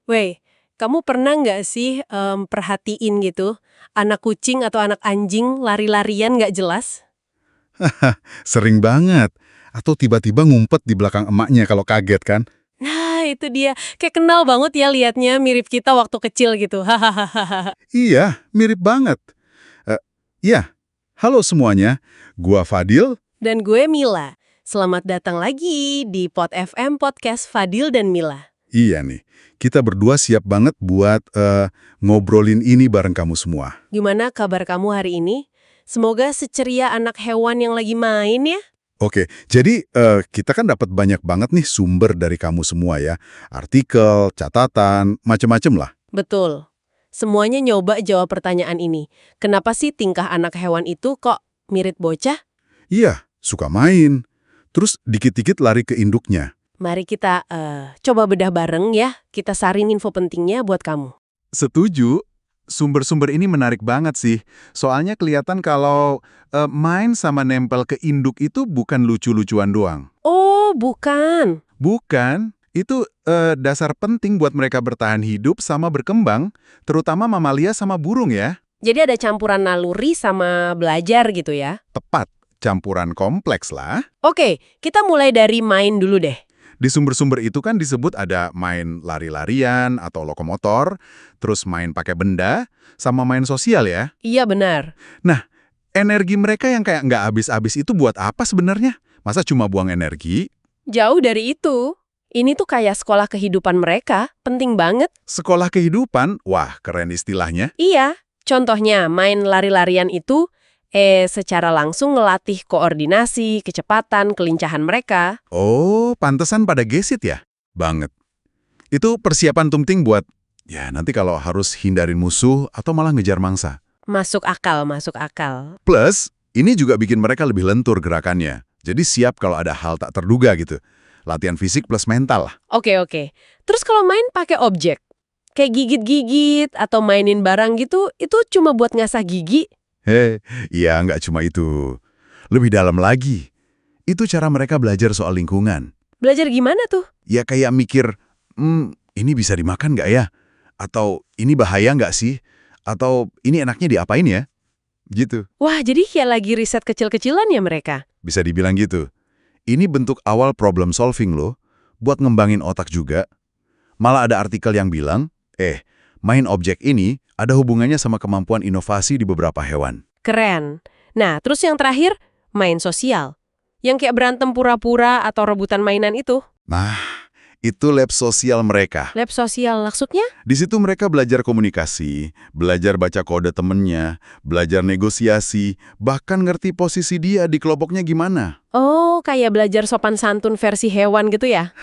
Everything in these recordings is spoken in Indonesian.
Weh, kamu pernah nggak sih perhatiin gitu, anak kucing atau anak anjing lari-larian nggak jelas? Sering banget. Atau tiba-tiba ngumpet di belakang emaknya kalau kaget kan? Nah, itu dia. Kayak kenal banget ya liatnya, mirip kita waktu kecil gitu. Hahaha. Iya, mirip banget. Eh, iya, halo semuanya. Gua Fadil. Dan gue Mila. Selamat datang lagi di Pod FM Podcast Fadil dan Mila. Iya nih, kita berdua siap banget buat ngobrolin ini bareng kamu semua. Gimana kabar kamu hari ini? Semoga seceria anak hewan yang lagi main ya. Oke, jadi kita kan dapat banyak banget nih sumber dari kamu semua ya. Artikel, catatan, macem-macem lah. Betul. Semuanya nyoba jawab pertanyaan ini. Kenapa sih tingkah anak hewan itu kok mirip bocah? Iya, suka main. Terus dikit-dikit lari ke induknya. Mari kita coba bedah bareng ya. Kita saring info pentingnya buat kamu. Setuju. Sumber-sumber ini menarik banget sih. Soalnya kelihatan kalau main sama nempel ke induk itu bukan lucu-lucuan doang. Oh, bukan. Bukan. Itu dasar penting buat mereka bertahan hidup sama berkembang, terutama mamalia sama burung ya. Jadi ada campuran naluri sama belajar gitu ya. Tepat. Campuran kompleks lah. Oke, kita mulai dari main dulu deh. Di sumber-sumber itu kan disebut ada main lari-larian atau lokomotor, terus main pakai benda, sama main sosial ya. Iya benar. Nah, energi mereka yang kayak nggak habis-habis itu buat apa sebenarnya? Masa cuma buang energi? Jauh dari itu. Ini tuh kayak sekolah kehidupan mereka. Penting banget. Sekolah kehidupan? Wah, keren istilahnya. Iya. Contohnya, main lari-larian itu secara langsung ngelatih koordinasi, kecepatan, kelincahan mereka. Oh, pantesan pada gesit ya? Banget. Itu persiapan tumting buat, ya nanti kalau harus hindarin musuh atau malah ngejar mangsa. Masuk akal, masuk akal. Plus, ini juga bikin mereka lebih lentur gerakannya. Jadi siap kalau ada hal tak terduga gitu. Latihan fisik plus mental lah. Oke, oke. Terus kalau main pakai objek, kayak gigit-gigit atau mainin barang gitu, itu cuma buat ngasah gigi? Iya nggak cuma itu. Lebih dalam lagi. Itu cara mereka belajar soal lingkungan. Belajar gimana tuh? Ya kayak mikir, ini bisa dimakan nggak ya? Atau ini bahaya nggak sih? Atau ini enaknya diapain ya? Gitu. Wah, jadi kayak lagi riset kecil-kecilan ya mereka? Bisa dibilang gitu. Ini bentuk awal problem solving loh, buat ngembangin otak juga. Malah ada artikel yang bilang, main objek ini ada hubungannya sama kemampuan inovasi di beberapa hewan. Keren. Nah, terus yang terakhir, main sosial. Yang kayak berantem pura-pura atau rebutan mainan itu. Nah, itu lab sosial mereka. Lab sosial maksudnya? Di situ mereka belajar komunikasi, belajar baca kode temennya, belajar negosiasi, bahkan ngerti posisi dia di kelompoknya gimana. Oh, kayak belajar sopan santun versi hewan gitu ya?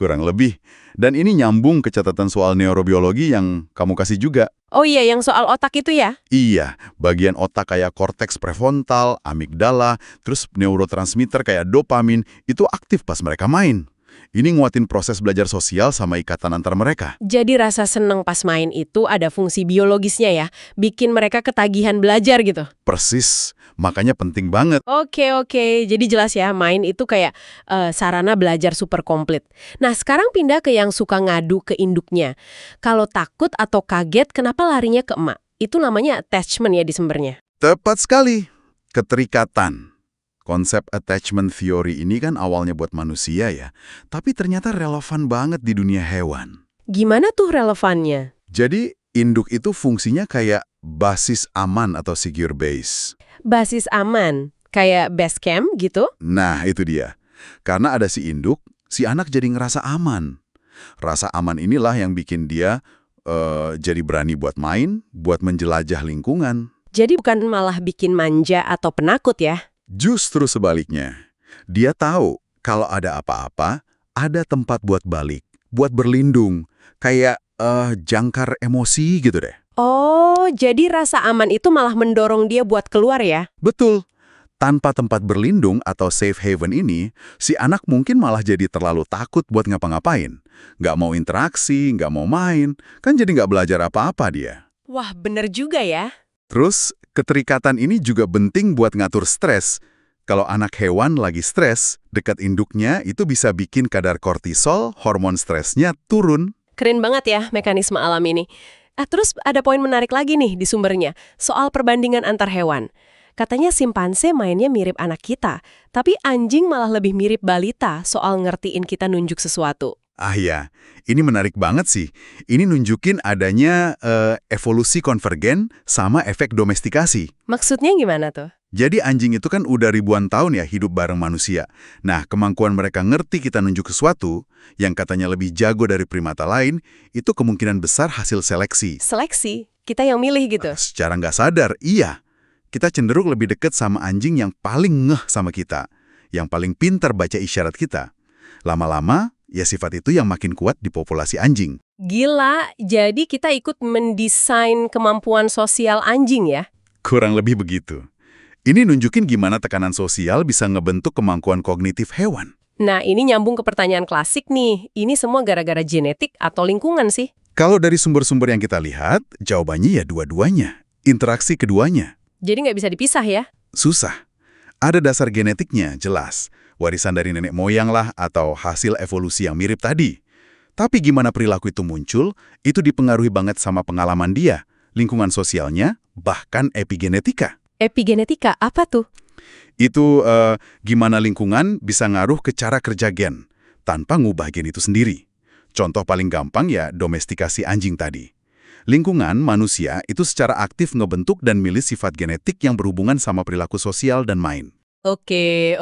Kurang lebih. Dan ini nyambung ke catatan soal neurobiologi yang kamu kasih juga. Oh iya, yang soal otak itu ya? Iya, bagian otak kayak korteks prefrontal, amigdala, terus neurotransmitter kayak dopamin, itu aktif pas mereka main. Ini nguatin proses belajar sosial sama ikatan antar mereka. Jadi rasa seneng pas main itu ada fungsi biologisnya ya? Bikin mereka ketagihan belajar gitu? Persis, makanya penting banget. Oke, oke. Jadi jelas ya, main itu kayak sarana belajar super komplit. Nah, sekarang pindah ke yang suka ngadu ke induknya. Kalau takut atau kaget, kenapa larinya ke emak? Itu namanya attachment ya di sumbernya. Tepat sekali, keterikatan. Konsep attachment theory ini kan awalnya buat manusia ya, tapi ternyata relevan banget di dunia hewan. Gimana tuh relevannya? Jadi, induk itu fungsinya kayak basis aman atau secure base. Basis aman, kayak base camp gitu? Nah, itu dia. Karena ada si induk, si anak jadi ngerasa aman. Rasa aman inilah yang bikin dia jadi berani buat main, buat menjelajah lingkungan. Jadi bukan malah bikin manja atau penakut ya? Justru sebaliknya. Dia tahu kalau ada apa-apa, ada tempat buat balik, buat berlindung. Kayak jangkar emosi gitu deh. Oh, jadi rasa aman itu malah mendorong dia buat keluar ya? Betul. Tanpa tempat berlindung atau safe haven ini, si anak mungkin malah jadi terlalu takut buat ngapa-ngapain. Nggak mau interaksi, nggak mau main, kan jadi nggak belajar apa-apa dia. Wah, bener juga ya. Terus, keterikatan ini juga penting buat ngatur stres. Kalau anak hewan lagi stres, dekat induknya itu bisa bikin kadar kortisol, hormon stresnya turun. Keren banget ya mekanisme alam ini. Terus ada poin menarik lagi nih di sumbernya, soal perbandingan antar hewan. Katanya simpanse mainnya mirip anak kita, tapi anjing malah lebih mirip balita soal ngertiin kita nunjuk sesuatu. Ah ya, ini menarik banget sih. Ini nunjukin adanya evolusi konvergen sama efek domestikasi. Maksudnya gimana tuh? Jadi anjing itu kan udah ribuan tahun ya hidup bareng manusia. Nah, kemampuan mereka ngerti kita nunjuk sesuatu, yang katanya lebih jago dari primata lain, itu kemungkinan besar hasil seleksi. Seleksi? Kita yang milih gitu? Secara nggak sadar, iya. Kita cenderung lebih dekat sama anjing yang paling ngeh sama kita, yang paling pintar baca isyarat kita. Lama-lama, ya sifat itu yang makin kuat di populasi anjing. Gila, jadi kita ikut mendesain kemampuan sosial anjing ya? Kurang lebih begitu. Ini nunjukin gimana tekanan sosial bisa ngebentuk kemampuan kognitif hewan. Nah, ini nyambung ke pertanyaan klasik nih. Ini semua gara-gara genetik atau lingkungan sih? Kalau dari sumber-sumber yang kita lihat, jawabannya ya dua-duanya. Interaksi keduanya. Jadi nggak bisa dipisah ya? Susah. Ada dasar genetiknya, jelas. Warisan dari nenek moyang lah atau hasil evolusi yang mirip tadi. Tapi gimana perilaku itu muncul, itu dipengaruhi banget sama pengalaman dia, lingkungan sosialnya, bahkan epigenetika. Epigenetika, apa tuh? Itu gimana lingkungan bisa ngaruh ke cara kerja gen, tanpa ngubah gen itu sendiri. Contoh paling gampang ya domestikasi anjing tadi. Lingkungan manusia itu secara aktif ngebentuk dan milih sifat genetik yang berhubungan sama perilaku sosial dan main. Oke,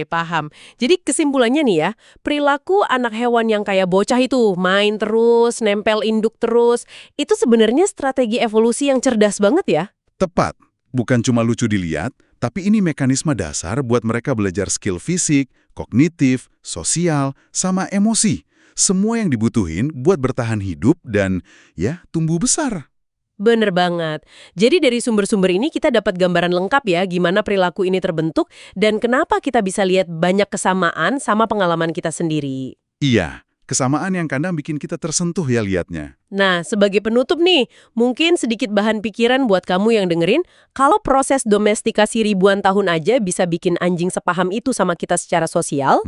paham. Jadi kesimpulannya nih ya, perilaku anak hewan yang kayak bocah itu, main terus, nempel induk terus, itu sebenarnya strategi evolusi yang cerdas banget ya? Tepat. Bukan cuma lucu dilihat, tapi ini mekanisme dasar buat mereka belajar skill fisik, kognitif, sosial, sama emosi. Semua yang dibutuhin buat bertahan hidup dan, ya, tumbuh besar. Bener banget. Jadi dari sumber-sumber ini kita dapat gambaran lengkap ya gimana perilaku ini terbentuk dan kenapa kita bisa lihat banyak kesamaan sama pengalaman kita sendiri. Iya, kesamaan yang kadang bikin kita tersentuh ya liatnya. Nah, sebagai penutup nih, mungkin sedikit bahan pikiran buat kamu yang dengerin, kalau proses domestikasi ribuan tahun aja bisa bikin anjing sepaham itu sama kita secara sosial,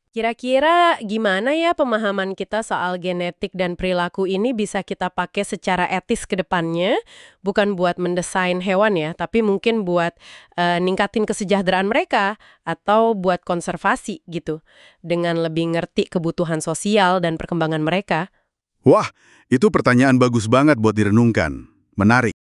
kira-kira gimana ya pemahaman kita soal genetik dan perilaku ini bisa kita pakai secara etis ke depannya? Bukan buat mendesain hewan ya, tapi mungkin buat ningkatin kesejahteraan mereka atau buat konservasi gitu. Dengan lebih ngerti kebutuhan sosial dan perkembangan mereka. Wah, itu pertanyaan bagus banget buat direnungkan. Menarik.